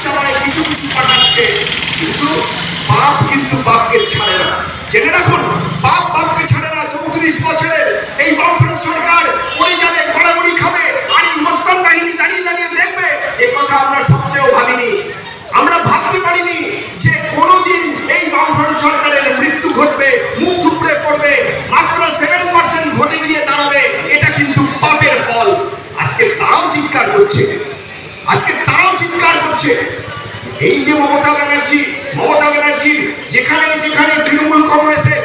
চালায় কিছু কিছু পাঠাচ্ছে, কিন্তু বাপ কিন্তু বাপকে ছাড়ে না। জেনে রাখুন, বাপ বাপকে ছাড়ে না। 34 বছরের এই বামফ্রন্ট সরকার পড়ে যাবে, গড়াগড়ি খাবে, আর এই মস্তান বাহিনী দাঁড়িয়ে দাঁড়িয়ে দেখবে। এ কথা আমরা স্বপ্নেও ভাবিনি, আমরা ভাবতে পারিনি যে কোনোদিন এই বামফ্রন্ট সরকারের মৃত্যু ঘটবে, মুখ থুবড়ে পড়বে, মাত্র 7% ভোটে গিয়ে দাঁড়াবে। এটা কিন্তু পাপের ফল। আজকে তারাও চিৎকার করছে, আজকে তারাও চিৎকার করছে। এই যে মমতা ব্যানার্জি যেখানে যেখানে তৃণমূল কংগ্রেসের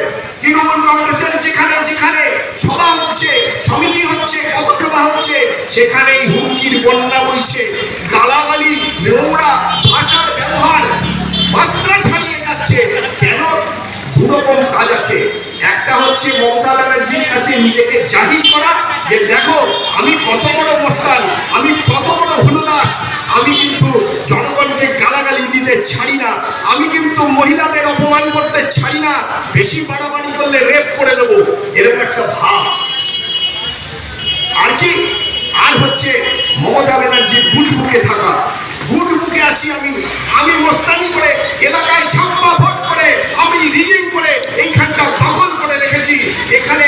যেখানে যেখানে সভা হচ্ছে, সমিতি হচ্ছে, পথসভা হচ্ছে, সেখানেই হুমকির বন্যা বইছে। গালাগালি, নোংরা ভাষার ব্যবহার মাত্রা ছাড়িয়ে যাচ্ছে। কেন? দুরকম কাজ আছে। একটা হচ্ছে মমতা ব্যানার্জির কাছে নিজেকে জাহির করা, যে দেখো আমি কত বড় মস্তান, আমি কত বড় হুলুদাস, আমি কিন্তু জনগণকে গালাগালি দিতে ছাড়ি না, আমি কিন্তু মহিলাদের অপমান করতে ছাড়ি না, বেশি বাড়াবাড়ি করলে রেপ করে দেবো, এরকম একটা ভাব। আর কি? আর হচ্ছে মমতা ব্যানার্জির বুট বুকে থাকা। বুট বুকে আছি আমি মস্তানি করে, এলাকায় ছাপ্পা ভোট করে, আমি রিগিং করে এইখানটা দখল করে রেখেছি। এখানে